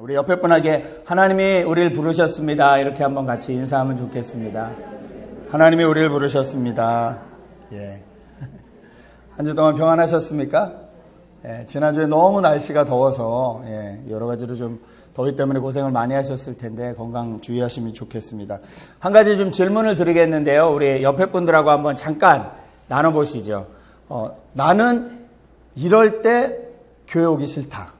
우리 옆에 분에게 하나님이 우리를 부르셨습니다. 이렇게 한번 같이 인사하면 좋겠습니다. 하나님이 우리를 부르셨습니다. 예. 한 주 동안 평안하셨습니까? 예, 지난주에 너무 날씨가 더워서 여러 가지로 좀 더위 때문에 고생을 많이 하셨을 텐데 건강 주의하시면 좋겠습니다. 한 가지 좀 질문을 드리겠는데요. 우리 옆에 분들하고 한번 잠깐 나눠보시죠. 나는 이럴 때 교회 오기 싫다.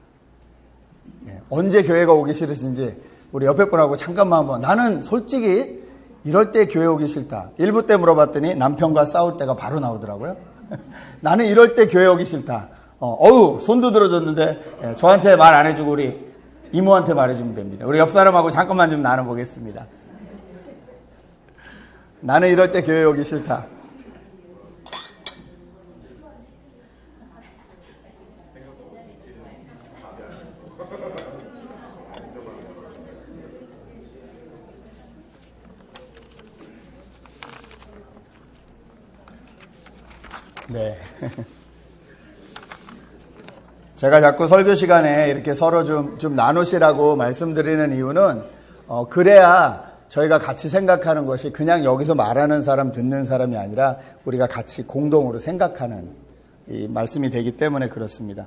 언제 교회가 오기 싫으신지 우리 옆에 분하고 잠깐만 한번. 나는 솔직히 이럴 때 교회 오기 싫다. 1부 때 물어봤더니 남편과 싸울 때가 바로 나오더라고요. 나는 이럴 때 교회 오기 싫다. 손도 들어줬는데 저한테 말 안 해주고 우리 이모한테 말해주면 됩니다. 우리 옆 사람하고 잠깐만 좀 나눠보겠습니다. 나는 이럴 때 교회 오기 싫다. 네. 제가 자꾸 설교 시간에 이렇게 서로 좀 나누시라고 말씀드리는 이유는, 그래야 저희가 같이 생각하는 것이 그냥 여기서 말하는 사람, 듣는 사람이 아니라 우리가 같이 공동으로 생각하는 이 말씀이 되기 때문에 그렇습니다.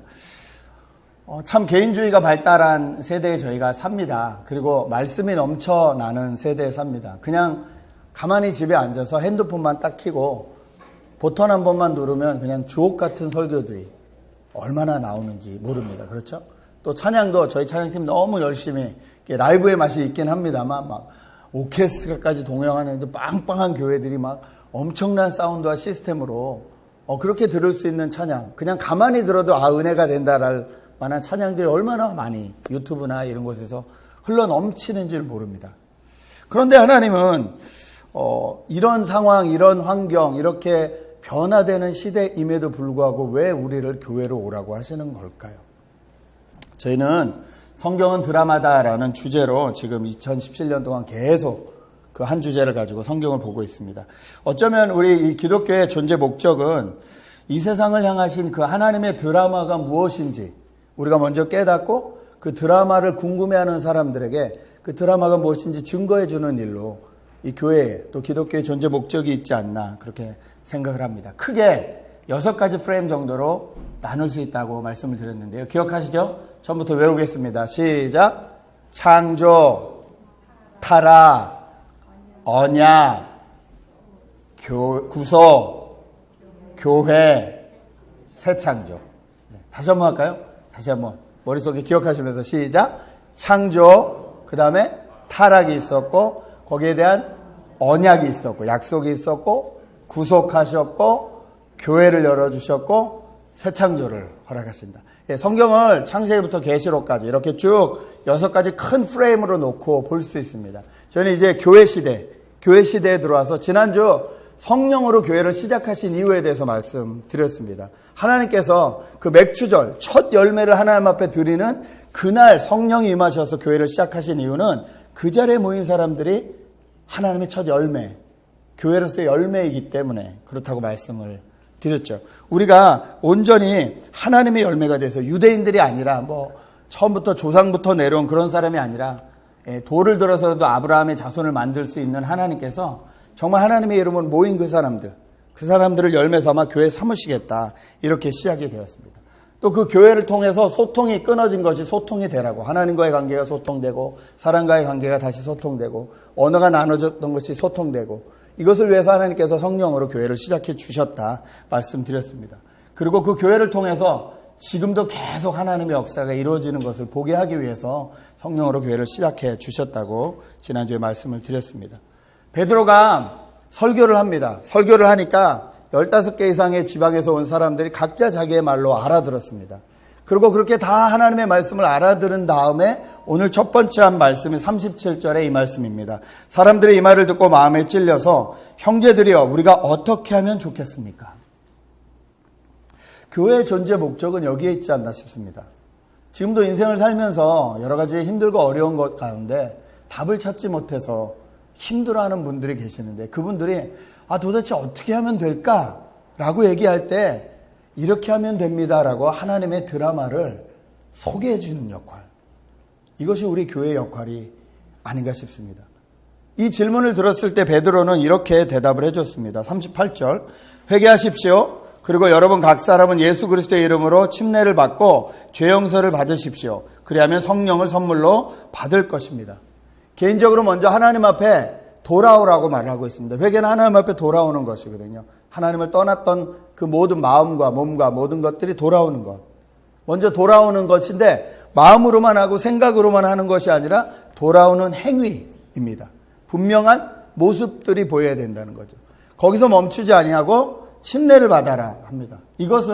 참 개인주의가 발달한 세대에 저희가 삽니다. 그리고 말씀이 넘쳐나는 세대에 삽니다. 그냥 가만히 집에 앉아서 핸드폰만 딱 켜고 버튼 한 번만 누르면 그냥 주옥 같은 설교들이 얼마나 나오는지 모릅니다. 그렇죠? 또 찬양도 저희 찬양팀 너무 열심히 라이브의 맛이 있긴 합니다만 막 오케스트라까지 동영하는 빵빵한 교회들이 막 엄청난 사운드와 시스템으로 그렇게 들을 수 있는 찬양, 그냥 가만히 들어도 은혜가 된다랄 만한 찬양들이 얼마나 많이 유튜브나 이런 곳에서 흘러 넘치는 줄 모릅니다. 그런데 하나님은 이런 상황, 이런 환경, 이렇게 변화되는 시대임에도 불구하고 왜 우리를 교회로 오라고 하시는 걸까요? 저희는 성경은 드라마다라는 주제로 지금 2017년 동안 계속 그 한 주제를 가지고 성경을 보고 있습니다. 어쩌면 우리 이 기독교의 존재 목적은 이 세상을 향하신 그 하나님의 드라마가 무엇인지 우리가 먼저 깨닫고 그 드라마를 궁금해하는 사람들에게 그 드라마가 무엇인지 증거해 주는 일로 이 교회에 또 기독교의 존재 목적이 있지 않나 그렇게 생각을 합니다. 크게 6가지 프레임 정도로 나눌 수 있다고 말씀을 드렸는데요. 기억하시죠? 처음부터 외우겠습니다. 시작. 창조, 타락, 언약, 구속, 교회, 새 창조. 다시 한번 할까요? 다시 한번 머릿속에 기억하시면서 시작. 창조, 그 다음에 타락이 있었고 거기에 대한 언약이 있었고 약속이 있었고 구속하셨고 교회를 열어주셨고 새 창조를 허락하신다. 성경을 창세기부터 계시록까지 이렇게 쭉 6가지 큰 프레임으로 놓고 볼 수 있습니다. 저는 이제 교회 시대에 들어와서 지난주 성령으로 교회를 시작하신 이유에 대해서 말씀드렸습니다. 하나님께서 그 맥추절 첫 열매를 하나님 앞에 드리는 그날 성령이 임하셔서 교회를 시작하신 이유는 그 자리에 모인 사람들이 하나님의 첫 열매, 교회로서의 열매이기 때문에 그렇다고 말씀을 드렸죠. 우리가 온전히 하나님의 열매가 돼서 유대인들이 아니라 처음부터 조상부터 내려온 그런 사람이 아니라 돌을 들어서라도 아브라함의 자손을 만들 수 있는 하나님께서 정말 하나님의 이름으로 모인 그 사람들을 열매 삼아 교회 삼으시겠다 이렇게 시작이 되었습니다. 또 그 교회를 통해서 소통이 끊어진 것이 소통이 되라고, 하나님과의 관계가 소통되고 사람과의 관계가 다시 소통되고 언어가 나눠졌던 것이 소통되고 이것을 위해서 하나님께서 성령으로 교회를 시작해 주셨다 말씀드렸습니다. 그리고 그 교회를 통해서 지금도 계속 하나님의 역사가 이루어지는 것을 보게 하기 위해서 성령으로 교회를 시작해 주셨다고 지난주에 말씀을 드렸습니다. 베드로가 설교를 합니다. 설교를 하니까 15개 이상의 지방에서 온 사람들이 각자 자기의 말로 알아들었습니다. 그리고 그렇게 다 하나님의 말씀을 알아들은 다음에 오늘 첫 번째 한 말씀이 37절의 이 말씀입니다. 사람들이 이 말을 듣고 마음에 찔려서 형제들이여 우리가 어떻게 하면 좋겠습니까? 교회의 존재 목적은 여기에 있지 않나 싶습니다. 지금도 인생을 살면서 여러 가지 힘들고 어려운 것 가운데 답을 찾지 못해서 힘들어하는 분들이 계시는데 그분들이 도대체 어떻게 하면 될까? 라고 얘기할 때 이렇게 하면 됩니다라고 하나님의 드라마를 소개해 주는 역할. 이것이 우리 교회의 역할이 아닌가 싶습니다. 이 질문을 들었을 때 베드로는 이렇게 대답을 해줬습니다. 38절 회개하십시오. 그리고 여러분 각 사람은 예수 그리스도의 이름으로 침례를 받고 죄 용서를 받으십시오. 그리하면 성령을 선물로 받을 것입니다. 개인적으로 먼저 하나님 앞에 돌아오라고 말을 하고 있습니다. 회개는 하나님 앞에 돌아오는 것이거든요. 하나님을 떠났던 그 모든 마음과 몸과 모든 것들이 돌아오는 것. 먼저 돌아오는 것인데 마음으로만 하고 생각으로만 하는 것이 아니라 돌아오는 행위입니다. 분명한 모습들이 보여야 된다는 거죠. 거기서 멈추지 아니하고 침례를 받아라 합니다. 이것은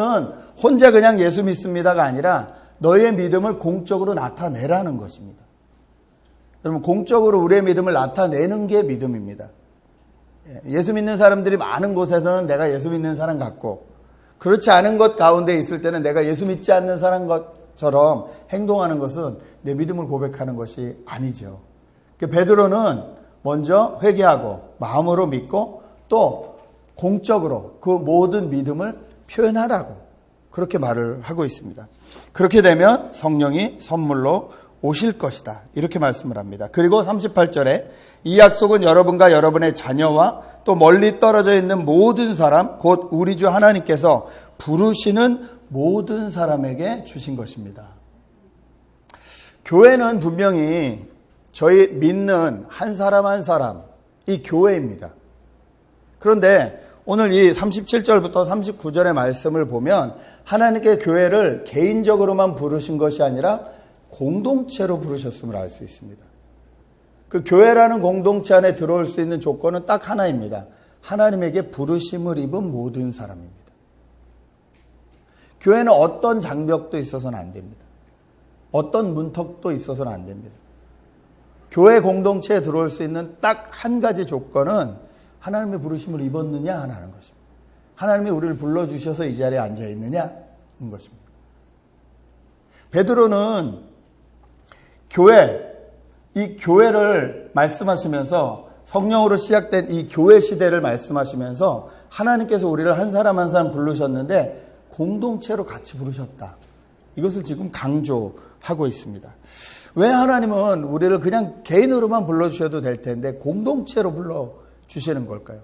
혼자 그냥 예수 믿습니다가 아니라 너의 믿음을 공적으로 나타내라는 것입니다. 여러분, 공적으로 우리의 믿음을 나타내는 게 믿음입니다. 예수 믿는 사람들이 많은 곳에서는 내가 예수 믿는 사람 같고, 그렇지 않은 것 가운데 있을 때는 내가 예수 믿지 않는 사람 것처럼 행동하는 것은 내 믿음을 고백하는 것이 아니죠. 베드로는 먼저 회개하고 마음으로 믿고 또 공적으로 그 모든 믿음을 표현하라고 그렇게 말을 하고 있습니다. 그렇게 되면 성령이 선물로 오실 것이다. 이렇게 말씀을 합니다. 그리고 38절에 이 약속은 여러분과 여러분의 자녀와 또 멀리 떨어져 있는 모든 사람, 곧 우리 주 하나님께서 부르시는 모든 사람에게 주신 것입니다. 교회는 분명히 저희 믿는 한 사람 한 사람, 이 교회입니다. 그런데 오늘 이 37절부터 39절의 말씀을 보면 하나님께 교회를 개인적으로만 부르신 것이 아니라 공동체로 부르셨음을 알 수 있습니다. 그 교회라는 공동체 안에 들어올 수 있는 조건은 딱 하나입니다. 하나님에게 부르심을 입은 모든 사람입니다. 교회는 어떤 장벽도 있어서는 안 됩니다. 어떤 문턱도 있어서는 안 됩니다. 교회 공동체에 들어올 수 있는 딱 한 가지 조건은 하나님의 부르심을 입었느냐 하는 것입니다. 하나님이 우리를 불러주셔서 이 자리에 앉아있느냐인 것입니다. 베드로는 이 교회를 말씀하시면서 성령으로 시작된 이 교회 시대를 말씀하시면서 하나님께서 우리를 한 사람 한 사람 부르셨는데 공동체로 같이 부르셨다. 이것을 지금 강조하고 있습니다. 왜 하나님은 우리를 그냥 개인으로만 불러주셔도 될 텐데 공동체로 불러주시는 걸까요?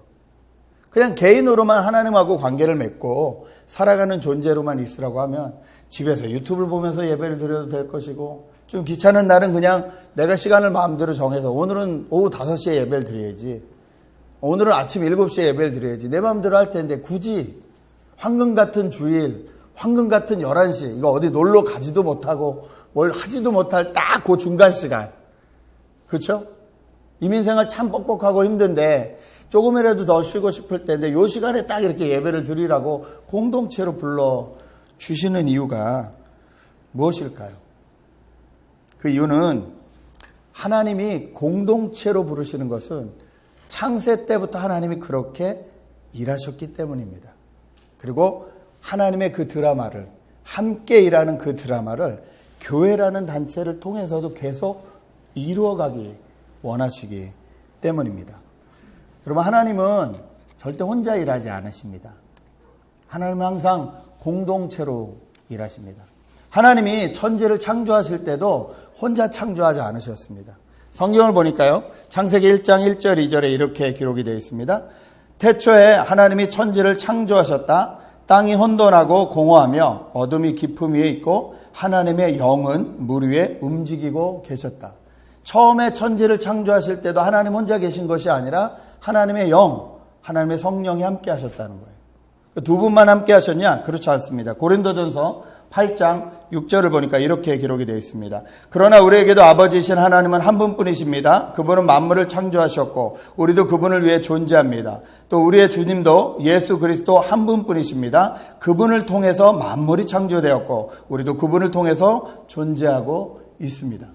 그냥 개인으로만 하나님하고 관계를 맺고 살아가는 존재로만 있으라고 하면 집에서 유튜브를 보면서 예배를 드려도 될 것이고, 좀 귀찮은 날은 그냥 내가 시간을 마음대로 정해서 오늘은 오후 5시에 예배를 드려야지, 오늘은 아침 7시에 예배를 드려야지 내 마음대로 할 텐데 굳이 황금 같은 주일, 황금 같은 11시, 이거 어디 놀러 가지도 못하고 뭘 하지도 못할 딱 그 중간 시간, 그렇죠? 이민생활 참 뻑뻑하고 힘든데 조금이라도 더 쉬고 싶을 때인데 이 시간에 딱 이렇게 예배를 드리라고 공동체로 불러주시는 이유가 무엇일까요? 그 이유는 하나님이 공동체로 부르시는 것은 창세 때부터 하나님이 그렇게 일하셨기 때문입니다. 그리고 하나님의 그 드라마를, 함께 일하는 그 드라마를 교회라는 단체를 통해서도 계속 이루어가기 원하시기 때문입니다. 여러분, 하나님은 절대 혼자 일하지 않으십니다. 하나님은 항상 공동체로 일하십니다. 하나님이 천지를 창조하실 때도 혼자 창조하지 않으셨습니다. 성경을 보니까요, 창세기 1장 1절 2절에 이렇게 기록이 되어 있습니다. 태초에 하나님이 천지를 창조하셨다. 땅이 혼돈하고 공허하며 어둠이 깊음 위에 있고 하나님의 영은 물 위에 움직이고 계셨다. 처음에 천지를 창조하실 때도 하나님 혼자 계신 것이 아니라 하나님의 영, 하나님의 성령이 함께 하셨다는 거예요. 두 분만 함께 하셨냐? 그렇지 않습니다. 고린도전서 8장 6절을 보니까 이렇게 기록이 되어 있습니다. 그러나 우리에게도 아버지이신 하나님은 한 분뿐이십니다. 그분은 만물을 창조하셨고 우리도 그분을 위해 존재합니다. 또 우리의 주님도 예수 그리스도 한 분뿐이십니다. 그분을 통해서 만물이 창조되었고 우리도 그분을 통해서 존재하고 있습니다.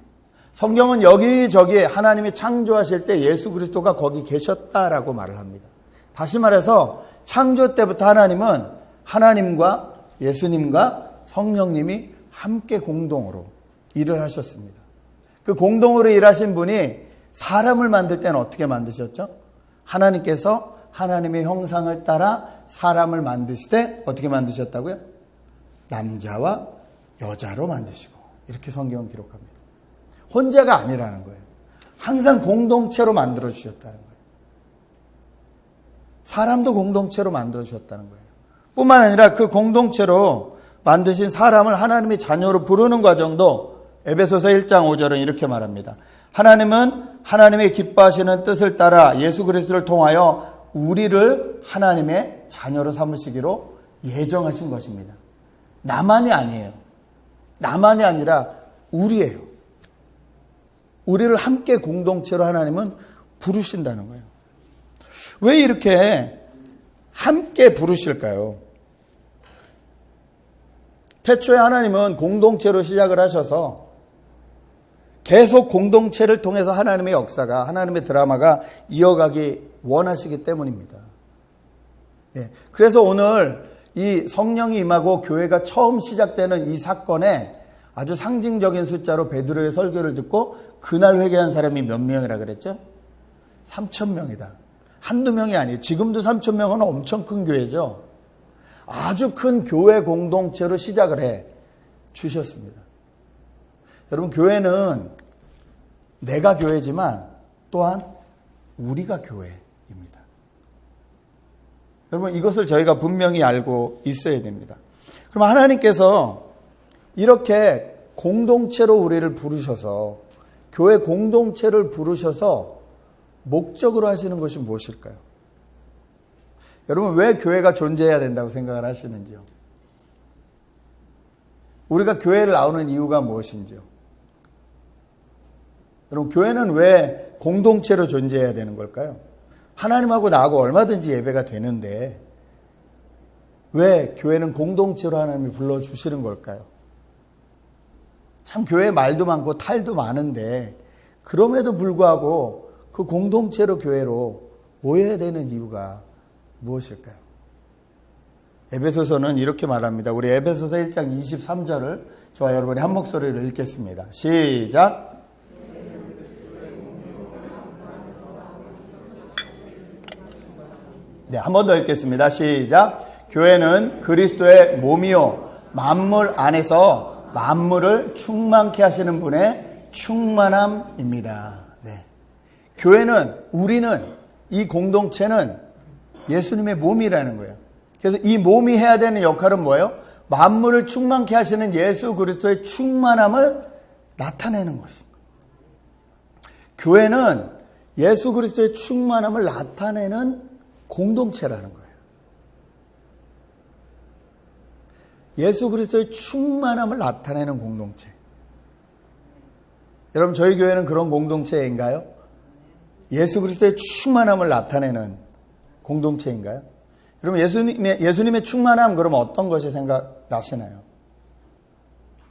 성경은 여기저기에 하나님이 창조하실 때 예수 그리스도가 거기 계셨다라고 말을 합니다. 다시 말해서 창조 때부터 하나님은 하나님과 예수님과 성령님이 함께 공동으로 일을 하셨습니다. 그 공동으로 일하신 분이 사람을 만들 때는 어떻게 만드셨죠? 하나님께서 하나님의 형상을 따라 사람을 만드시되 어떻게 만드셨다고요? 남자와 여자로 만드시고, 이렇게 성경은 기록합니다. 혼자가 아니라는 거예요. 항상 공동체로 만들어 주셨다는 거예요. 사람도 공동체로 만들어 주셨다는 거예요. 뿐만 아니라 그 공동체로 만드신 사람을 하나님의 자녀로 부르는 과정도 에베소서 1장 5절은 이렇게 말합니다. 하나님은 하나님의 기뻐하시는 뜻을 따라 예수 그리스도를 통하여 우리를 하나님의 자녀로 삼으시기로 예정하신 것입니다. 나만이 아니에요. 나만이 아니라 우리예요. 우리를 함께 공동체로 하나님은 부르신다는 거예요. 왜 이렇게 함께 부르실까요? 태초에 하나님은 공동체로 시작을 하셔서 계속 공동체를 통해서 하나님의 역사가, 하나님의 드라마가 이어가기 원하시기 때문입니다. 그래서 오늘 이 성령이 임하고 교회가 처음 시작되는 이 사건에 아주 상징적인 숫자로 베드로의 설교를 듣고 그날 회개한 사람이 몇 명이라 그랬죠? 3,000명이다. 한두 명이 아니에요. 지금도 3,000명은 엄청 큰 교회죠. 아주 큰 교회 공동체로 시작을 해 주셨습니다. 여러분, 교회는 내가 교회지만 또한 우리가 교회입니다. 여러분, 이것을 저희가 분명히 알고 있어야 됩니다. 그럼 하나님께서 이렇게 공동체로 우리를 부르셔서, 교회 공동체를 부르셔서 목적으로 하시는 것이 무엇일까요? 여러분, 왜 교회가 존재해야 된다고 생각을 하시는지요? 우리가 교회를 나오는 이유가 무엇인지요? 여러분, 교회는 왜 공동체로 존재해야 되는 걸까요? 하나님하고 나하고 얼마든지 예배가 되는데 왜 교회는 공동체로 하나님이 불러주시는 걸까요? 참 교회 말도 많고 탈도 많은데 그럼에도 불구하고 그 공동체로 교회로 모여야 되는 이유가 무엇일까요? 에베소서는 이렇게 말합니다. 우리 에베소서 1장 23절을 저와 여러분이 한 목소리로 읽겠습니다. 시작! 네, 한 번 더 읽겠습니다. 시작! 교회는 그리스도의 몸이요 만물 안에서 만물을 충만케 하시는 분의 충만함입니다. 네. 교회는, 우리는, 이 공동체는 예수님의 몸이라는 거예요. 그래서 이 몸이 해야 되는 역할은 뭐예요? 만물을 충만케 하시는 예수 그리스도의 충만함을 나타내는 것입니다. 교회는 예수 그리스도의 충만함을 나타내는 공동체라는 거예요. 예수 그리스도의 충만함을 나타내는 공동체. 여러분, 저희 교회는 그런 공동체인가요? 예수 그리스도의 충만함을 나타내는 공동체인가요? 여러분, 예수님의 충만함, 그러면 어떤 것이 생각나시나요?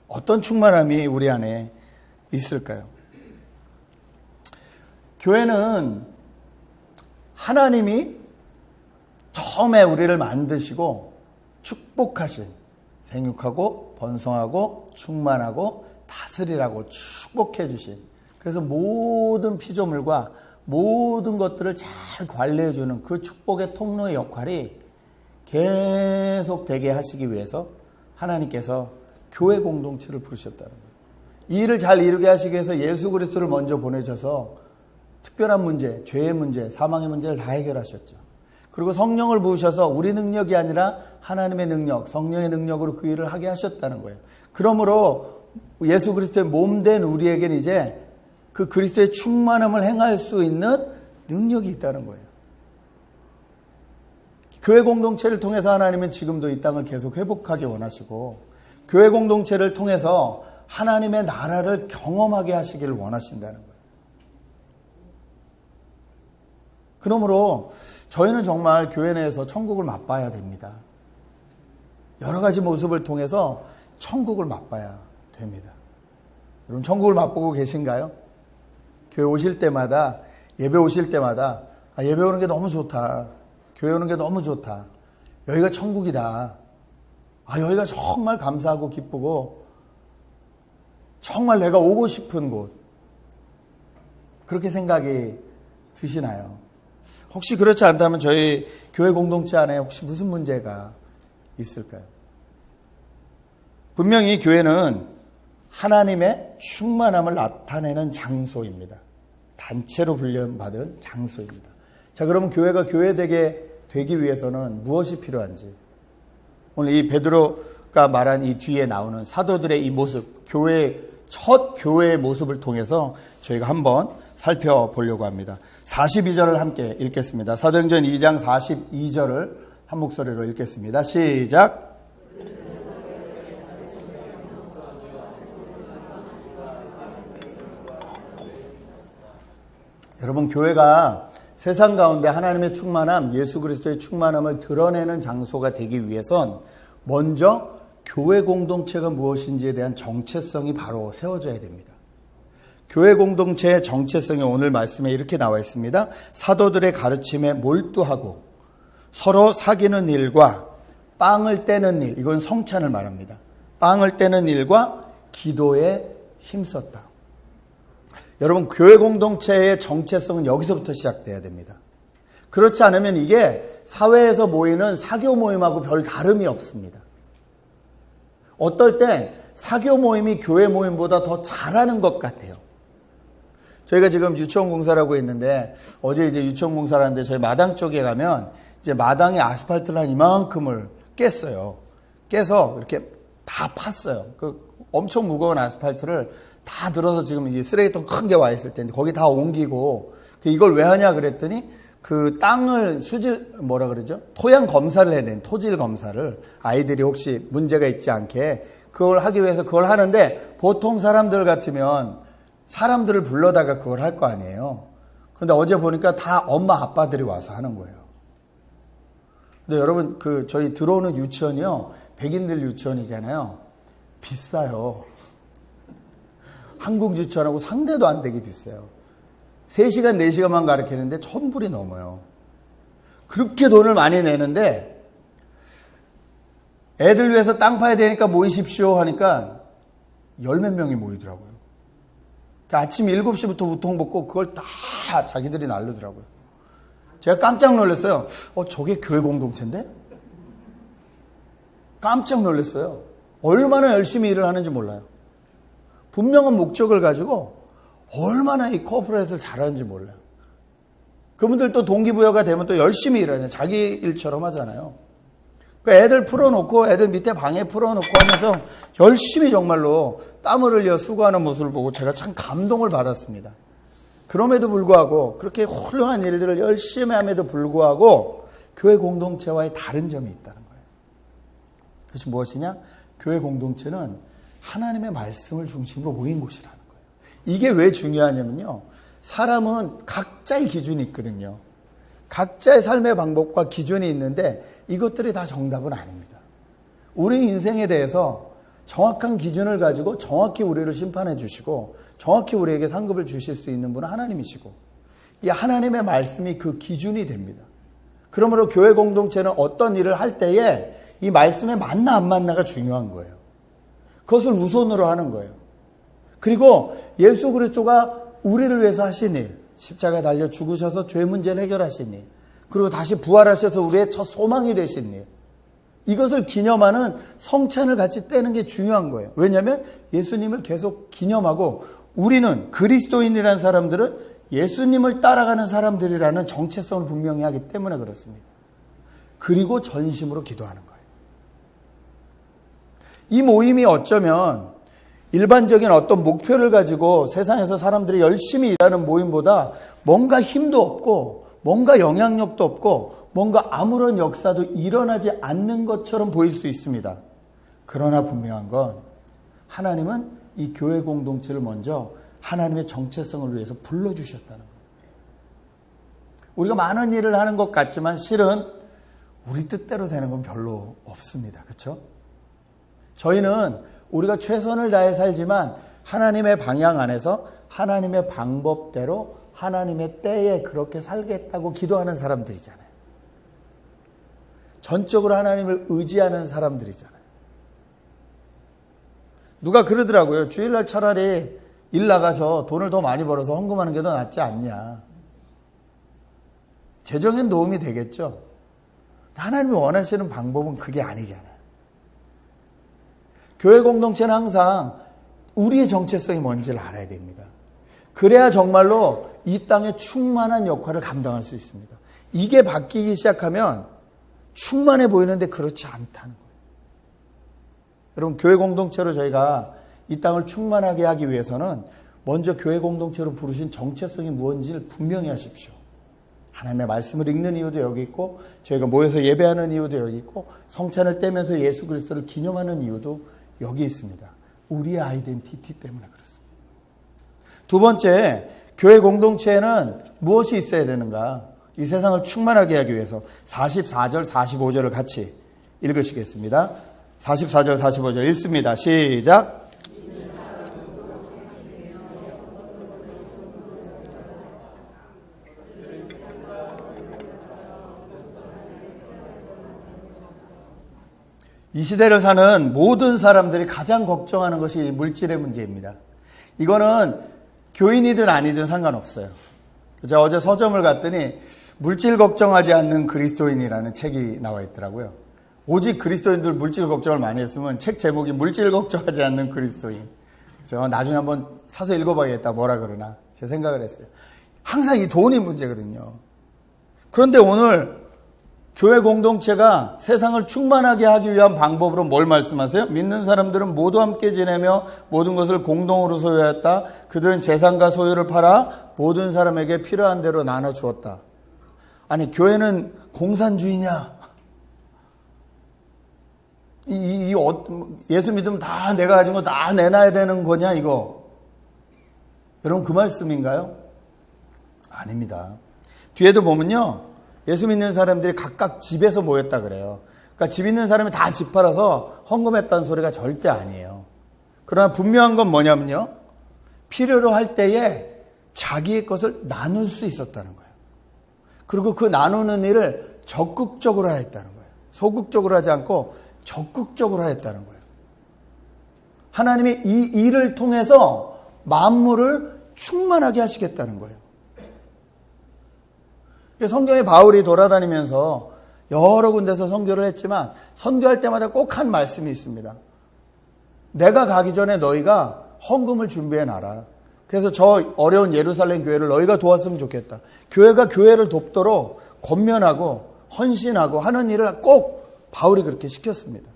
어떤 충만함이 우리 안에 있을까요? 교회는 하나님이 처음에 우리를 만드시고 축복하신, 생육하고 번성하고 충만하고 다스리라고 축복해 주신, 그래서 모든 피조물과 모든 것들을 잘 관리해 주는 그 축복의 통로의 역할이 계속 되게 하시기 위해서 하나님께서 교회 공동체를 부르셨다는 거예요. 이 일을 잘 이루게 하시기 위해서 예수 그리스도를 먼저 보내셔서 특별한 문제, 죄의 문제, 사망의 문제를 다 해결하셨죠. 그리고 성령을 부으셔서 우리 능력이 아니라 하나님의 능력, 성령의 능력으로 그 일을 하게 하셨다는 거예요. 그러므로 예수 그리스도의 몸된 우리에게는 이제 그 그리스도의 충만함을 행할 수 있는 능력이 있다는 거예요. 교회 공동체를 통해서 하나님은 지금도 이 땅을 계속 회복하기 원하시고, 교회 공동체를 통해서 하나님의 나라를 경험하게 하시기를 원하신다는 거예요. 그러므로 저희는 정말 교회 내에서 천국을 맛봐야 됩니다. 여러 가지 모습을 통해서 천국을 맛봐야 됩니다. 여러분, 천국을 맛보고 계신가요? 교회 오실 때마다, 예배 오실 때마다, 예배 오는 게 너무 좋다. 교회 오는 게 너무 좋다. 여기가 천국이다. 여기가 정말 감사하고 기쁘고 정말 내가 오고 싶은 곳. 그렇게 생각이 드시나요? 혹시 그렇지 않다면 저희 교회 공동체 안에 혹시 무슨 문제가 있을까요? 분명히 교회는 하나님의 충만함을 나타내는 장소입니다. 단체로 훈련받은 장소입니다. 자, 그러면 교회가 되기 위해서는 무엇이 필요한지, 오늘 이 베드로가 말한 이 뒤에 나오는 사도들의 이 모습, 첫 교회의 모습을 통해서 저희가 한번 살펴보려고 합니다. 42절을 함께 읽겠습니다. 사도행전 2장 42절을 한 목소리로 읽겠습니다. 시작. 여러분, 교회가 세상 가운데 하나님의 충만함, 예수 그리스도의 충만함을 드러내는 장소가 되기 위해선 먼저 교회 공동체가 무엇인지에 대한 정체성이 바로 세워져야 됩니다. 교회 공동체의 정체성이 오늘 말씀에 이렇게 나와 있습니다. 사도들의 가르침에 몰두하고 서로 사귀는 일과 빵을 떼는 일, 이건 성찬을 말합니다. 빵을 떼는 일과 기도에 힘썼다. 여러분, 교회 공동체의 정체성은 여기서부터 시작돼야 됩니다. 그렇지 않으면 이게 사회에서 모이는 사교 모임하고 별 다름이 없습니다. 어떨 땐 사교 모임이 교회 모임보다 더 잘하는 것 같아요. 저희가 지금 유치원 공사를 하고 있는데, 어제 이제 유치원 공사를 하는데 저희 마당 쪽에 가면 이제 마당에 아스팔트를 한 이만큼을 깼어요. 깨서 이렇게 다 팠어요. 그 엄청 무거운 아스팔트를 다 들어서 지금 이제 쓰레기통 큰 게 와 있을 텐데 거기 다 옮기고, 이걸 왜 하냐 그랬더니 그 땅을 뭐라 그러죠? 토양 검사를 해야 되는, 토질 검사를 아이들이 혹시 문제가 있지 않게 그걸 하기 위해서 그걸 하는데, 보통 사람들 같으면 사람들을 불러다가 그걸 할 거 아니에요. 그런데 어제 보니까 다 엄마 아빠들이 와서 하는 거예요. 근데 여러분, 저희 들어오는 유치원이요, 백인들 유치원이잖아요. 비싸요. 한국 유치원하고 상대도 안 되게 비싸요. 3시간, 4시간만 가르치는데 1,000불이 넘어요. 그렇게 돈을 많이 내는데 애들 위해서 땅 파야 되니까 모이십시오 하니까 10몇 명이 모이더라고요. 아침 7시부터 우통 벗고 그걸 다 자기들이 나르더라고요. 제가 깜짝 놀랐어요. 저게 교회 공동체인데? 깜짝 놀랐어요. 얼마나 열심히 일을 하는지 몰라요. 분명한 목적을 가지고 얼마나 이 코퍼레이트를 잘하는지 몰라요. 그분들 또 동기부여가 되면 또 열심히 일하잖아요. 자기 일처럼 하잖아요. 그러니까 애들 풀어놓고, 애들 밑에 방에 풀어놓고 하면서 열심히 정말로 땀을 흘려 수고하는 모습을 보고 제가 참 감동을 받았습니다. 그럼에도 불구하고, 그렇게 훌륭한 일들을 열심히 함에도 불구하고 교회 공동체와의 다른 점이 있다는 거예요. 그것이 무엇이냐? 교회 공동체는 하나님의 말씀을 중심으로 모인 곳이라는 거예요. 이게 왜 중요하냐면요, 사람은 각자의 기준이 있거든요. 각자의 삶의 방법과 기준이 있는데 이것들이 다 정답은 아닙니다. 우리 인생에 대해서 정확한 기준을 가지고 정확히 우리를 심판해 주시고 정확히 우리에게 상급을 주실 수 있는 분은 하나님이시고, 이 하나님의 말씀이 그 기준이 됩니다. 그러므로 교회 공동체는 어떤 일을 할 때에 이 말씀에 맞나 안 맞나가 중요한 거예요. 그것을 우선으로 하는 거예요. 그리고 예수 그리스도가 우리를 위해서 하신 일, 십자가에 달려 죽으셔서 죄 문제를 해결하신 일, 그리고 다시 부활하셔서 우리의 첫 소망이 되신 일, 이것을 기념하는 성찬을 같이 떼는 게 중요한 거예요. 왜냐하면 예수님을 계속 기념하고, 우리는 그리스도인이라는 사람들은 예수님을 따라가는 사람들이라는 정체성을 분명히 하기 때문에 그렇습니다. 그리고 전심으로 기도하는 거예요. 이 모임이 어쩌면 일반적인 어떤 목표를 가지고 세상에서 사람들이 열심히 일하는 모임보다 뭔가 힘도 없고 뭔가 영향력도 없고 뭔가 아무런 역사도 일어나지 않는 것처럼 보일 수 있습니다. 그러나 분명한 건 하나님은 이 교회 공동체를 먼저 하나님의 정체성을 위해서 불러주셨다는 거예요. 우리가 많은 일을 하는 것 같지만 실은 우리 뜻대로 되는 건 별로 없습니다. 그렇죠? 저희는 우리가 최선을 다해 살지만 하나님의 방향 안에서 하나님의 방법대로 하나님의 때에 그렇게 살겠다고 기도하는 사람들이잖아요. 전적으로 하나님을 의지하는 사람들이잖아요. 누가 그러더라고요. 주일날 차라리 일 나가서 돈을 더 많이 벌어서 헌금하는 게 더 낫지 않냐. 재정엔 도움이 되겠죠. 하나님이 원하시는 방법은 그게 아니잖아요. 교회 공동체는 항상 우리의 정체성이 뭔지를 알아야 됩니다. 그래야 정말로 이 땅에 충만한 역할을 감당할 수 있습니다. 이게 바뀌기 시작하면 충만해 보이는데 그렇지 않다는 거예요. 여러분, 교회 공동체로 저희가 이 땅을 충만하게 하기 위해서는 먼저 교회 공동체로 부르신 정체성이 무엇인지를 분명히 하십시오. 하나님의 말씀을 읽는 이유도 여기 있고, 저희가 모여서 예배하는 이유도 여기 있고, 성찬을 떼면서 예수 그리스도를 기념하는 이유도 여기 있습니다. 우리의 아이덴티티 때문에 그렇습니다. 두 번째, 교회 공동체에는 무엇이 있어야 되는가? 이 세상을 충만하게 하기 위해서 44절, 45절을 같이 읽으시겠습니다. 44절, 45절 읽습니다. 시작. 이 시대를 사는 모든 사람들이 가장 걱정하는 것이 물질의 문제입니다. 이거는 교인이든 아니든 상관없어요. 제가 어제 서점을 갔더니 물질 걱정하지 않는 그리스도인이라는 책이 나와 있더라고요. 오직 그리스도인들 물질 걱정을 많이 했으면 책 제목이 물질 걱정하지 않는 그리스도인. 그래서 나중에 한번 사서 읽어봐야겠다, 뭐라 그러나 제 생각을 했어요. 항상 이 돈이 문제거든요. 그런데 오늘 교회 공동체가 세상을 충만하게 하기 위한 방법으로 뭘 말씀하세요? 믿는 사람들은 모두 함께 지내며 모든 것을 공동으로 소유하였다. 그들은 재산과 소유를 팔아 모든 사람에게 필요한 대로 나눠 주었다. 아니, 교회는 공산주의냐? 예수 믿으면 다 내가 가진 거 다 내놔야 되는 거냐, 이거? 여러분, 그 말씀인가요? 아닙니다. 뒤에도 보면요, 예수 믿는 사람들이 각각 집에서 모였다 그래요. 그러니까 집 있는 사람이 다 집 팔아서 헌금했다는 소리가 절대 아니에요. 그러나 분명한 건 뭐냐면요, 필요로 할 때에 자기의 것을 나눌 수 있었다는 거예요. 그리고 그 나누는 일을 적극적으로 하였다는 거예요. 소극적으로 하지 않고 적극적으로 하였다는 거예요. 하나님이 이 일을 통해서 만물을 충만하게 하시겠다는 거예요. 성경에 바울이 돌아다니면서 여러 군데서 선교를 했지만 선교할 때마다 꼭 한 말씀이 있습니다. 내가 가기 전에 너희가 헌금을 준비해 놔라. 그래서 저 어려운 예루살렘 교회를 너희가 도왔으면 좋겠다. 교회가 교회를 돕도록 권면하고 헌신하고 하는 일을 꼭 바울이 그렇게 시켰습니다.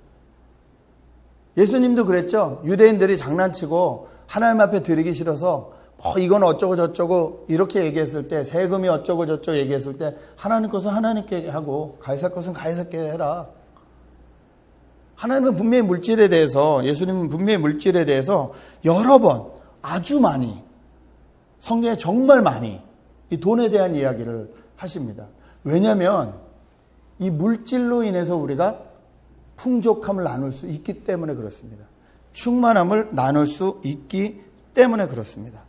예수님도 그랬죠. 유대인들이 장난치고 하나님 앞에 드리기 싫어서 이건 어쩌고 저쩌고 이렇게 얘기했을 때, 세금이 어쩌고 저쩌고 얘기했을 때 하나님 것은 하나님께 하고 가이사 것은 가이사께 해라. 하나님은 분명히 물질에 대해서, 예수님은 분명히 물질에 대해서 여러 번, 아주 많이, 성경에 정말 많이 이 돈에 대한 이야기를 하십니다. 왜냐하면 이 물질로 인해서 우리가 풍족함을 나눌 수 있기 때문에 그렇습니다. 충만함을 나눌 수 있기 때문에 그렇습니다.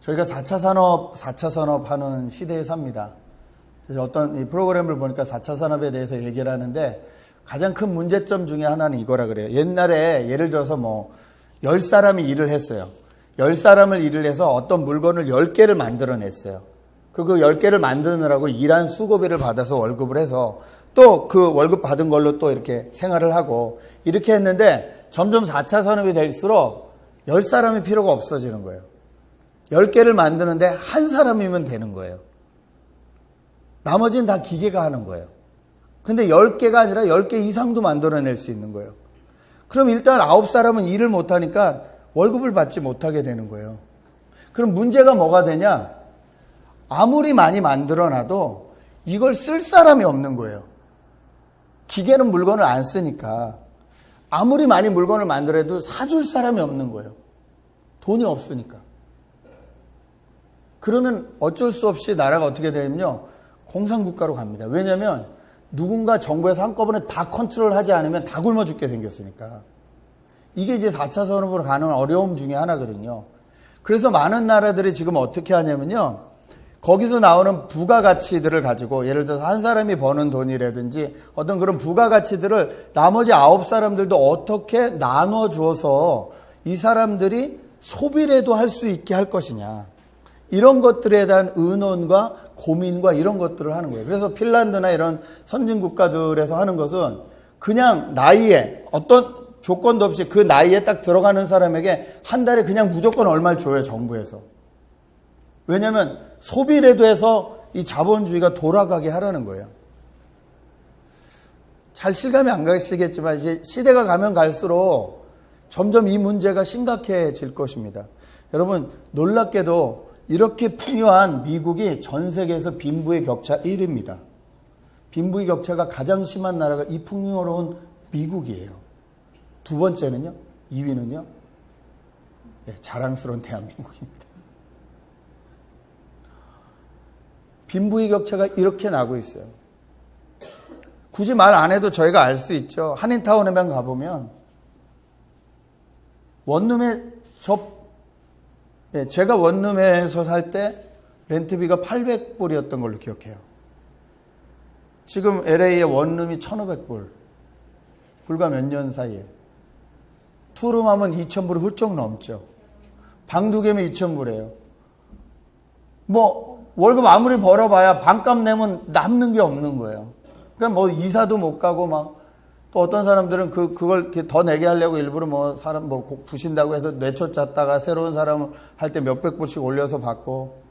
저희가 4차 산업 하는 시대에 삽니다. 그래서 어떤 이 프로그램을 보니까 4차 산업에 대해서 얘기를 하는데 가장 큰 문제점 중에 하나는 이거라 그래요. 옛날에 예를 들어서 10사람이 일을 했어요. 10사람을 일을 해서 어떤 물건을 10개를 만들어냈어요. 그리고 10개를 만드느라고 일한 수고비를 받아서 월급을 해서 또 그 월급 받은 걸로 또 이렇게 생활을 하고 이렇게 했는데 점점 4차 산업이 될수록 10사람이 필요가 없어지는 거예요. 10개를 만드는데 한 사람이면 되는 거예요. 나머지는 다 기계가 하는 거예요. 근데 10개가 아니라 10개 이상도 만들어낼 수 있는 거예요. 그럼 일단 9사람은 일을 못하니까 월급을 받지 못하게 되는 거예요. 그럼 문제가 뭐가 되냐? 아무리 많이 만들어놔도 이걸 쓸 사람이 없는 거예요. 기계는 물건을 안 쓰니까 아무리 많이 물건을 만들어도 사줄 사람이 없는 거예요. 돈이 없으니까. 그러면 어쩔 수 없이 나라가 어떻게 되냐면요, 공산국가로 갑니다. 왜냐하면 누군가 정부에서 한꺼번에 다 컨트롤하지 않으면 다 굶어 죽게 생겼으니까. 이게 이제 4차 산업으로 가는 어려움 중에 하나거든요. 그래서 많은 나라들이 지금 어떻게 하냐면요, 거기서 나오는 부가가치들을 가지고, 예를 들어서 한 사람이 버는 돈이라든지 어떤 그런 부가가치들을 나머지 9사람들도 어떻게 나눠 주어서 이 사람들이 소비라도 할 수 있게 할 것이냐, 이런 것들에 대한 의논과 고민과 이런 것들을 하는 거예요. 그래서 핀란드나 이런 선진 국가들에서 하는 것은 그냥 나이에 어떤 조건도 없이 그 나이에 딱 들어가는 사람에게 한 달에 그냥 무조건 얼마를 줘요, 정부에서. 왜냐하면 소비라도 해서 이 자본주의가 돌아가게 하라는 거예요. 잘 실감이 안 가시겠지만 이제 시대가 가면 갈수록 점점 이 문제가 심각해질 것입니다. 여러분, 놀랍게도 이렇게 풍요한 미국이 전 세계에서 빈부의 격차 1위입니다. 빈부의 격차가 가장 심한 나라가 이 풍요로운 미국이에요. 두 번째는요, 2위는요, 네, 자랑스러운 대한민국입니다. 빈부의 격차가 이렇게 나고 있어요. 굳이 말 안 해도 저희가 알 수 있죠. 한인타운에만 가보면 원룸에 제가 원룸에서 살 때 렌트비가 800불이었던 걸로 기억해요. 지금 LA의 원룸이 1,500불. 불과 몇 년 사이에. 투룸 하면 2,000불이 훌쩍 넘죠. 방 2개면 2,000불이에요. 뭐 월급 아무리 벌어봐야 방값 내면 남는 게 없는 거예요. 그러니까 뭐 이사도 못 가고 막 또 어떤 사람들은 그걸 더 내게 하려고 일부러 뭐 사람 뭐 부신다고 해서 뇌초 짰다가 새로운 사람을 할 때 몇백 불씩 올려서 받고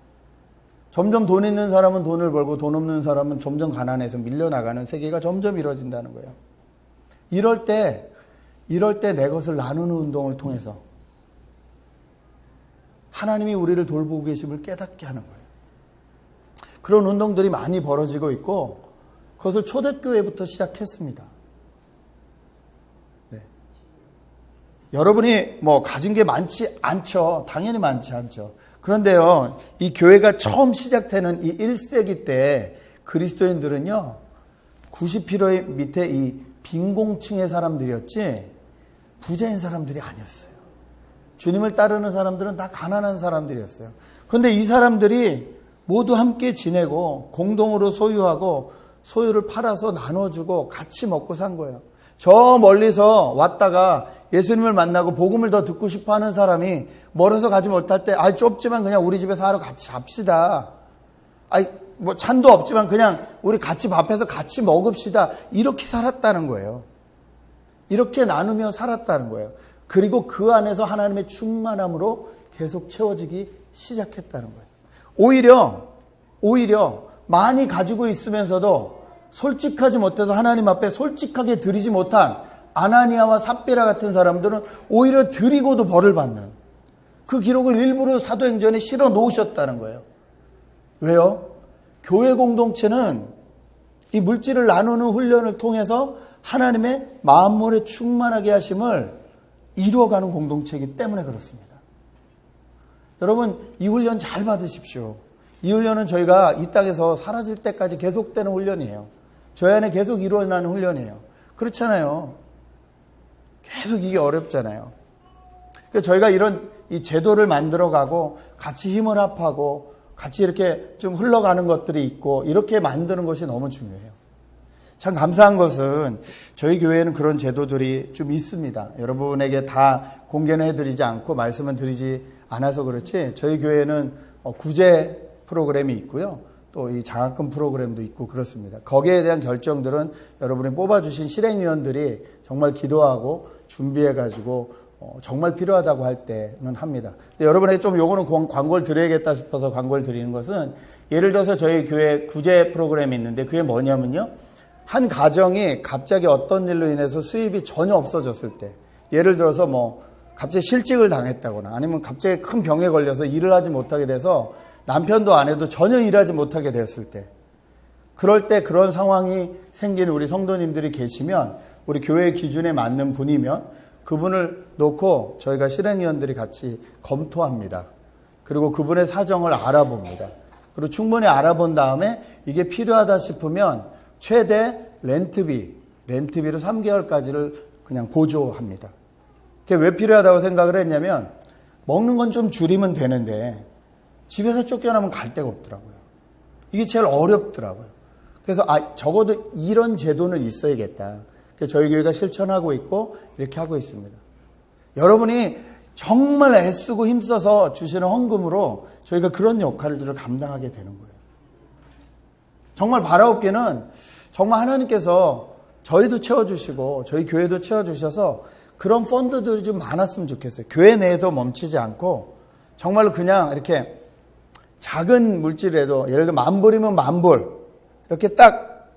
점점 돈 있는 사람은 돈을 벌고 돈 없는 사람은 점점 가난해서 밀려나가는 세계가 점점 이루어진다는 거예요. 이럴 때 내 것을 나누는 운동을 통해서 하나님이 우리를 돌보고 계심을 깨닫게 하는 거예요. 그런 운동들이 많이 벌어지고 있고 그것을 초대교회부터 시작했습니다. 네. 여러분이 뭐 가진 게 많지 않죠. 당연히 많지 않죠. 그런데요, 이 교회가 처음 시작되는 이 1세기 때 그리스도인들은요, 90km 밑에 이 빈공층의 사람들이었지 부자인 사람들이 아니었어요. 주님을 따르는 사람들은 다 가난한 사람들이었어요. 그런데 이 사람들이 모두 함께 지내고 공동으로 소유하고 소유를 팔아서 나눠주고 같이 먹고 산 거예요. 저 멀리서 왔다가 예수님을 만나고 복음을 더 듣고 싶어 하는 사람이 멀어서 가지 못할 때 좁지만 그냥 우리 집에서 하루 같이 잡시다. 뭐 찬도 없지만 그냥 우리 같이 밥해서 같이 먹읍시다. 이렇게 살았다는 거예요. 이렇게 나누며 살았다는 거예요. 그리고 그 안에서 하나님의 충만함으로 계속 채워지기 시작했다는 거예요. 오히려 많이 가지고 있으면서도 솔직하지 못해서 하나님 앞에 솔직하게 드리지 못한 아나니아와 삽비라 같은 사람들은 오히려 드리고도 벌을 받는 그 기록을 일부러 사도행전에 실어 놓으셨다는 거예요. 왜요? 교회 공동체는 이 물질을 나누는 훈련을 통해서 하나님의 만물에 충만하게 하심을 이루어가는 공동체이기 때문에 그렇습니다. 여러분, 이 훈련 잘 받으십시오. 이 훈련은 저희가 이 땅에서 사라질 때까지 계속되는 훈련이에요. 저희 안에 계속 일어나는 훈련이에요. 그렇잖아요. 계속 이게 어렵잖아요. 그러니까 저희가 이런 이 제도를 만들어가고 같이 힘을 합하고 같이 이렇게 좀 흘러가는 것들이 있고 이렇게 만드는 것이 너무 중요해요. 참 감사한 것은 저희 교회에는 그런 제도들이 좀 있습니다. 여러분에게 다 공개는 해드리지 않고 말씀은 드리지 않아서 그렇지 저희 교회는 구제 프로그램이 있고요. 또 이 장학금 프로그램도 있고 그렇습니다. 거기에 대한 결정들은 여러분이 뽑아주신 실행위원들이 정말 기도하고 준비해가지고 정말 필요하다고 할 때는 합니다. 근데 여러분에게 좀 요거는 광고를 드려야겠다 싶어서 광고를 드리는 것은 예를 들어서 저희 교회 구제 프로그램이 있는데 그게 뭐냐면요. 한 가정이 갑자기 어떤 일로 인해서 수입이 전혀 없어졌을 때 예를 들어서 뭐 갑자기 실직을 당했다거나 아니면 갑자기 큰 병에 걸려서 일을 하지 못하게 돼서 남편도 아내도 전혀 일하지 못하게 됐을 때 그럴 때 그런 상황이 생긴 우리 성도님들이 계시면 우리 교회 기준에 맞는 분이면 그분을 놓고 저희가 실행위원들이 같이 검토합니다. 그리고 그분의 사정을 알아봅니다. 그리고 충분히 알아본 다음에 이게 필요하다 싶으면 최대 렌트비로 3개월까지를 그냥 보조합니다. 그게 왜 필요하다고 생각을 했냐면 먹는 건 좀 줄이면 되는데 집에서 쫓겨나면 갈 데가 없더라고요. 이게 제일 어렵더라고요. 그래서 적어도 이런 제도는 있어야겠다. 그래서 저희 교회가 실천하고 있고 이렇게 하고 있습니다. 여러분이 정말 애쓰고 힘써서 주시는 헌금으로 저희가 그런 역할들을 감당하게 되는 거예요. 정말 바라옵기는 정말 하나님께서 저희도 채워주시고 저희 교회도 채워주셔서 그런 펀드들이 좀 많았으면 좋겠어요. 교회 내에서 멈추지 않고 정말로 그냥 이렇게 작은 물질에도 예를 들어 10,000불이면 10,000불 이렇게 딱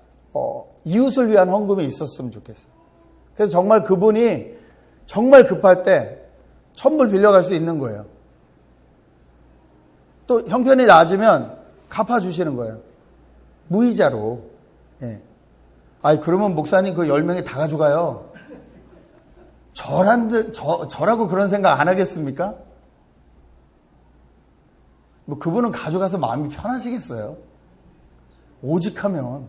이웃을 위한 헌금이 있었으면 좋겠어요. 그래서 정말 그분이 정말 급할 때 1,000불 빌려갈 수 있는 거예요. 또 형편이 낮으면 갚아주시는 거예요. 무이자로. 예. 아니 그러면 목사님 그 10명이 다 가져가요. 저라고 그런 생각 안 하겠습니까? 뭐 그분은 가져가서 마음이 편하시겠어요? 오직하면.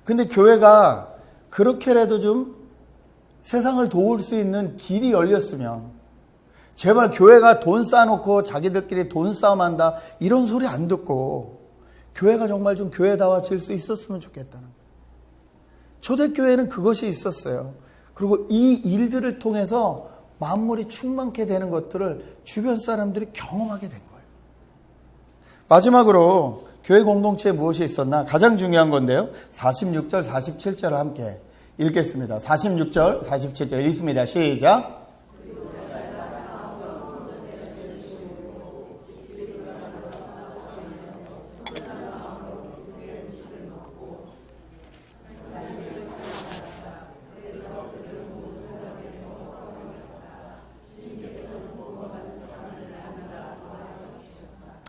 근데 교회가 그렇게라도 좀 세상을 도울 수 있는 길이 열렸으면 제발 교회가 돈 쌓아놓고 자기들끼리 돈 싸움한다 이런 소리 안 듣고 교회가 정말 좀 교회다워질 수 있었으면 좋겠다는 거예요. 초대교회는 그것이 있었어요. 그리고 이 일들을 통해서 만물이 충만케 되는 것들을 주변 사람들이 경험하게 된 거예요. 마지막으로 교회 공동체에 무엇이 있었나? 가장 중요한 건데요. 46절, 47절을 함께 읽겠습니다. 46절, 47절 읽습니다. 시작.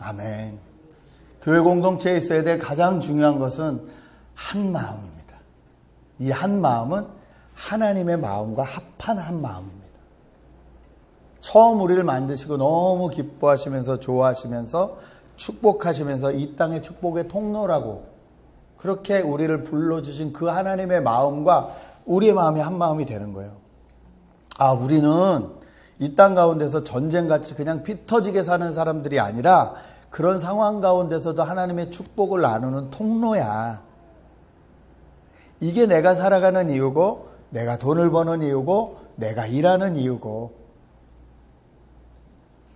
아멘. 교회 공동체에 있어야 될 가장 중요한 것은 한 마음입니다. 이 한 마음은 하나님의 마음과 합한 한 마음입니다. 처음 우리를 만드시고 너무 기뻐하시면서 좋아하시면서 축복하시면서 이 땅의 축복의 통로라고 그렇게 우리를 불러주신 그 하나님의 마음과 우리의 마음이 한 마음이 되는 거예요. 아, 우리는 이 땅 가운데서 전쟁같이 그냥 피 터지게 사는 사람들이 아니라 그런 상황 가운데서도 하나님의 축복을 나누는 통로야. 이게 내가 살아가는 이유고 내가 돈을 버는 이유고 내가 일하는 이유고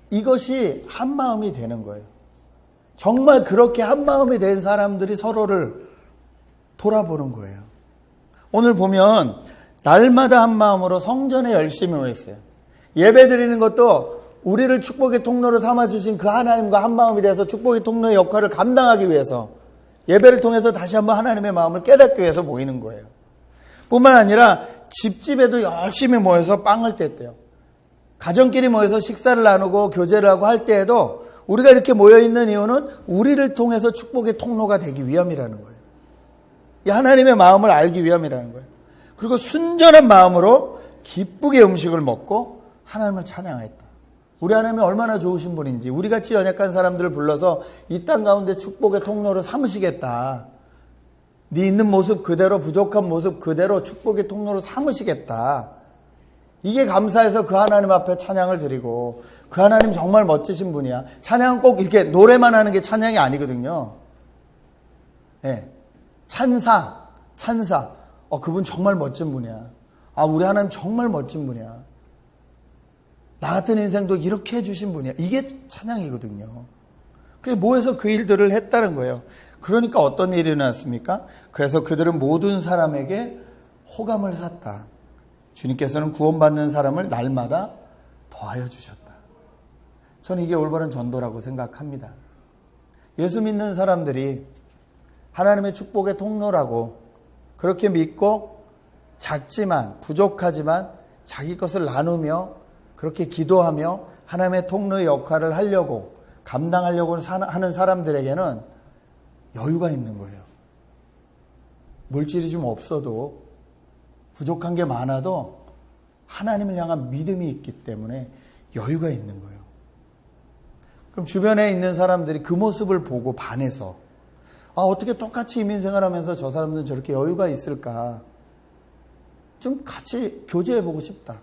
이것이 한 마음이 되는 거예요. 정말 그렇게 한 마음이 된 사람들이 서로를 돌아보는 거예요. 오늘 보면 날마다 한 마음으로 성전에 열심히 모였어요. 예배 드리는 것도 우리를 축복의 통로로 삼아주신 그 하나님과 한 마음이 돼서 축복의 통로의 역할을 감당하기 위해서 예배를 통해서 다시 한번 하나님의 마음을 깨닫기 위해서 모이는 거예요. 뿐만 아니라 집집에도 열심히 모여서 빵을 뗐대요. 가정끼리 모여서 식사를 나누고 교제를 하고 할 때에도 우리가 이렇게 모여있는 이유는 우리를 통해서 축복의 통로가 되기 위함이라는 거예요. 이 하나님의 마음을 알기 위함이라는 거예요. 그리고 순전한 마음으로 기쁘게 음식을 먹고 하나님을 찬양했다. 우리 하나님이 얼마나 좋으신 분인지 우리같이 연약한 사람들을 불러서 이 땅 가운데 축복의 통로로 삼으시겠다. 네 있는 모습 그대로 부족한 모습 그대로 축복의 통로로 삼으시겠다. 이게 감사해서 그 하나님 앞에 찬양을 드리고 그 하나님 정말 멋지신 분이야. 찬양은 꼭 이렇게 노래만 하는 게 찬양이 아니거든요. 네. 찬사. 그분 정말 멋진 분이야. 아, 우리 하나님 정말 멋진 분이야. 나 같은 인생도 이렇게 해주신 분이야. 이게 찬양이거든요. 그게 모여서 그 일들을 했다는 거예요. 그러니까 어떤 일이 일어났습니까? 그래서 그들은 모든 사람에게 호감을 샀다. 주님께서는 구원받는 사람을 날마다 더하여 주셨다. 저는 이게 올바른 전도라고 생각합니다. 예수 믿는 사람들이 하나님의 축복의 통로라고 그렇게 믿고 작지만 부족하지만 자기 것을 나누며 그렇게 기도하며 하나님의 통로의 역할을 하려고 감당하려고 하는 사람들에게는 여유가 있는 거예요. 물질이 좀 없어도 부족한 게 많아도 하나님을 향한 믿음이 있기 때문에 여유가 있는 거예요. 그럼 주변에 있는 사람들이 그 모습을 보고 반해서 어떻게 똑같이 이민생활하면서 저 사람들은 저렇게 여유가 있을까? 좀 같이 교제해보고 싶다.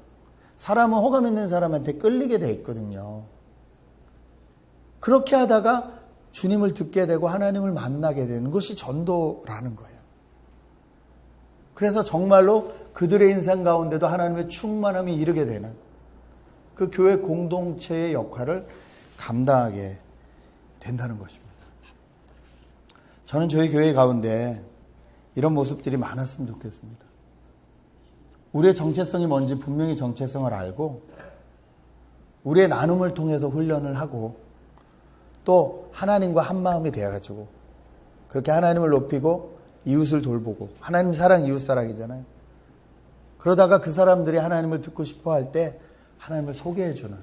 사람은 호감 있는 사람한테 끌리게 돼 있거든요. 그렇게 하다가 주님을 듣게 되고 하나님을 만나게 되는 것이 전도라는 거예요. 그래서 정말로 그들의 인생 가운데도 하나님의 충만함이 이르게 되는 그 교회 공동체의 역할을 감당하게 된다는 것입니다. 저는 저희 교회 가운데 이런 모습들이 많았으면 좋겠습니다. 우리의 정체성이 뭔지 분명히 정체성을 알고 우리의 나눔을 통해서 훈련을 하고 또 하나님과 한 마음이 되어가지고 그렇게 하나님을 높이고 이웃을 돌보고 하나님 사랑 이웃 사랑이잖아요. 그러다가 그 사람들이 하나님을 듣고 싶어 할 때 하나님을 소개해주는,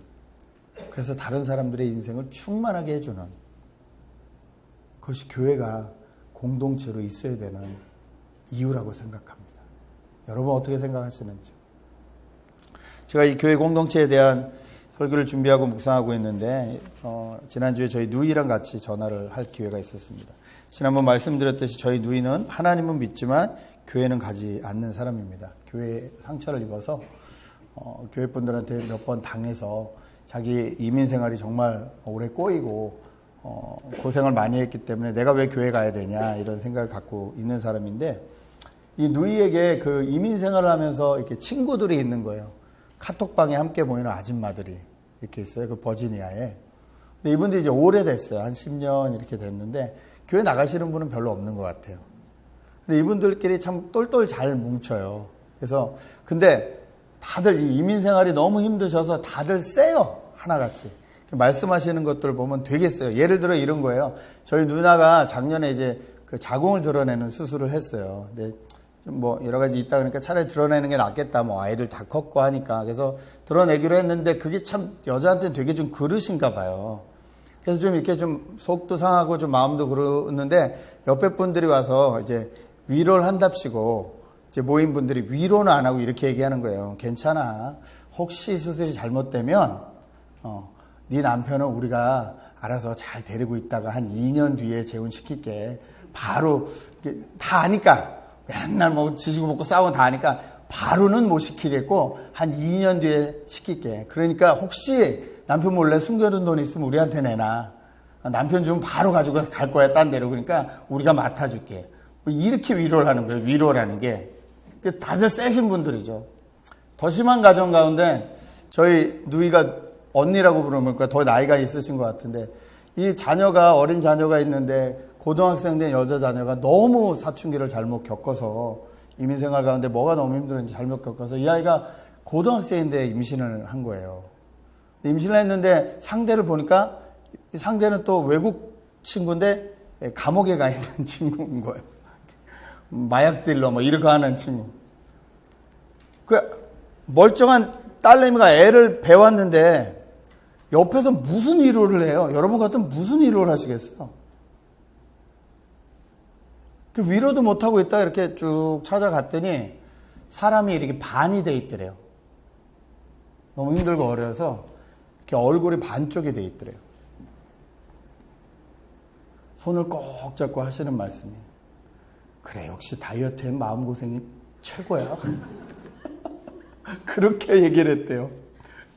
그래서 다른 사람들의 인생을 충만하게 해주는, 그것이 교회가 공동체로 있어야 되는 이유라고 생각합니다. 여러분 어떻게 생각하시는지. 제가 이 교회 공동체에 대한 설교를 준비하고 묵상하고 있는데 지난주에 저희 누이랑 같이 전화를 할 기회가 있었습니다. 지난번 말씀드렸듯이 저희 누이는 하나님은 믿지만 교회는 가지 않는 사람입니다. 교회에 상처를 입어서 교회 분들한테 몇 번 당해서 자기 이민 생활이 정말 오래 꼬이고 고생을 많이 했기 때문에 내가 왜 교회 가야 되냐 이런 생각을 갖고 있는 사람인데, 이 누이에게 그 이민 생활을 하면서 이렇게 친구들이 있는 거예요. 카톡방에 함께 모이는 아줌마들이 이렇게 있어요. 그 버지니아에. 근데 이분들이 이제 오래됐어요. 한 10년 이렇게 됐는데 교회 나가시는 분은 별로 없는 것 같아요. 근데 이분들끼리 참 똘똘 잘 뭉쳐요. 그래서 근데 다들 이 이민 생활이 너무 힘드셔서 다들 세요. 하나같이. 말씀하시는 것들을 보면 되게 세요. 예를 들어 이런 거예요. 저희 누나가 작년에 이제 그 자궁을 드러내는 수술을 했어요. 근데 뭐 여러 가지 있다 그러니까 차라리 드러내는 게 낫겠다. 뭐 아이들 다 컸고 하니까. 그래서 드러내기로 했는데 그게 참 여자한테는 되게 좀 그릇인가 봐요. 그래서 좀 이렇게 좀 속도 상하고 좀 마음도 그러는데 옆에 분들이 와서 이제 위로를 한답시고 이제 모인 분들이 위로는 안 하고 이렇게 얘기하는 거예요. 괜찮아. 혹시 수술이 잘못되면 네 남편은 우리가 알아서 잘 데리고 있다가 한 2년 뒤에 재혼시킬게. 바로 다 아니까. 맨날 뭐 지지고 먹고 싸우면 다 아니까 바로는 못 시키겠고 한 2년 뒤에 시킬게. 그러니까 혹시 남편 몰래 숨겨둔 돈 있으면 우리한테 내놔. 남편 주면 바로 가지고 갈 거야 딴 데로. 그러니까 우리가 맡아줄게. 이렇게 위로를 하는 거예요. 위로라는 게. 다들 세신 분들이죠. 더 심한 가정 가운데 저희 누이가 언니라고 부르면 더 나이가 있으신 것 같은데 이 자녀가 어린 자녀가 있는데 고등학생 된 여자 자녀가 너무 사춘기를 잘못 겪어서 이민생활 가운데 뭐가 너무 힘들었는지 잘못 겪어서 이 아이가 고등학생인데 임신을 한 거예요. 임신을 했는데 상대를 보니까 상대는 또 외국 친구인데 감옥에 가 있는 친구인 거예요. 마약 딜러 뭐 이렇게 하는 친구. 그 멀쩡한 딸내미가 애를 배웠는데 옆에서 무슨 위로를 해요? 여러분 같으면 무슨 위로를 하시겠어요? 그 위로도 못하고 있다 이렇게 쭉 찾아갔더니 사람이 이렇게 반이 돼 있더래요. 너무 힘들고 어려서 이렇게 얼굴이 반쪽이 돼 있더래요. 손을 꼭 잡고 하시는 말씀이, 그래 역시 다이어트엔 마음고생이 최고야. 그렇게 얘기를 했대요.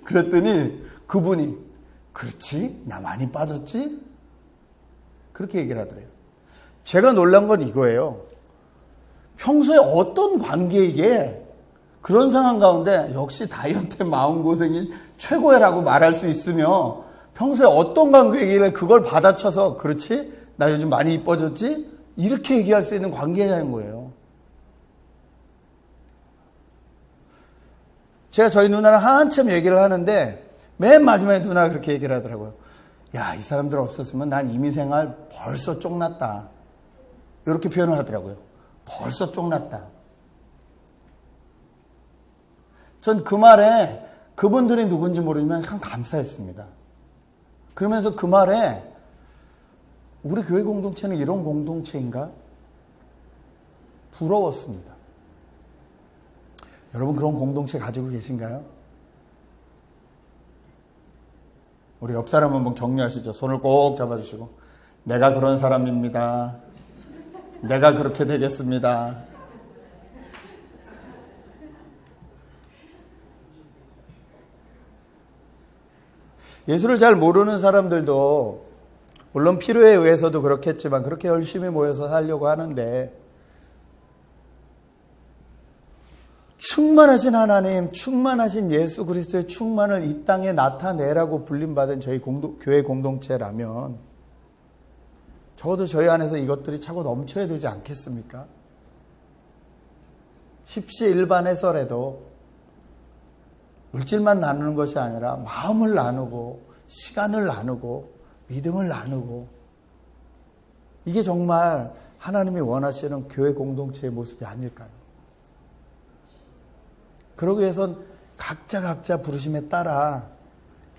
그랬더니 그분이 그렇지? 나 많이 빠졌지? 그렇게 얘기를 하더래요. 제가 놀란 건 이거예요. 평소에 어떤 관계이기에 그런 상황 가운데 역시 다이어트의 마음고생이 최고야라고 말할 수 있으며 평소에 어떤 관계이길래 그걸 받아쳐서 그렇지? 나 요즘 많이 이뻐졌지? 이렇게 얘기할 수 있는 관계냐는 거예요. 제가 저희 누나랑 한참 얘기를 하는데 맨 마지막에 누나가 그렇게 얘기를 하더라고요. 야, 이 사람들 없었으면 난 이민생활 벌써 쫑났다. 이렇게 표현을 하더라고요. 벌써 쫑났다. 전 그 말에 그분들이 누군지 모르지만 참 감사했습니다. 그러면서 그 말에 우리 교회 공동체는 이런 공동체인가? 부러웠습니다. 여러분 그런 공동체 가지고 계신가요? 우리 옆 사람 한번 격려하시죠. 손을 꼭 잡아주시고 내가 그런 사람입니다. 내가 그렇게 되겠습니다. 예수를 잘 모르는 사람들도 물론 필요에 의해서도 그렇겠지만 그렇게 열심히 모여서 살려고 하는데 충만하신 하나님, 충만하신 예수 그리스도의 충만을 이 땅에 나타내라고 불림받은 저희 교회 공동체라면 적어도 저희 안에서 이것들이 차고 넘쳐야 되지 않겠습니까? 십시일반해서라도 물질만 나누는 것이 아니라 마음을 나누고 시간을 나누고 믿음을 나누고, 이게 정말 하나님이 원하시는 교회 공동체의 모습이 아닐까요? 그러기 위해선 각자 부르심에 따라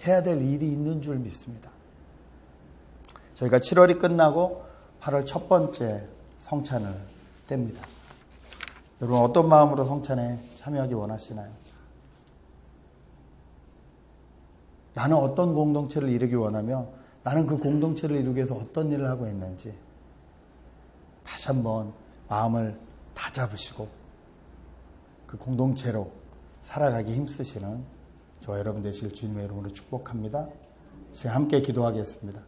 해야 될 일이 있는 줄 믿습니다. 저희가 7월이 끝나고 8월 첫 번째 성찬을 뗍니다. 여러분 어떤 마음으로 성찬에 참여하기 원하시나요? 나는 어떤 공동체를 이루기 원하며 나는 그 공동체를 이루기 위해서 어떤 일을 하고 있는지 다시 한번 마음을 다잡으시고 그 공동체로 살아가기 힘쓰시는 저 여러분 되실 주님의 이름으로 축복합니다. 지금 함께 기도하겠습니다.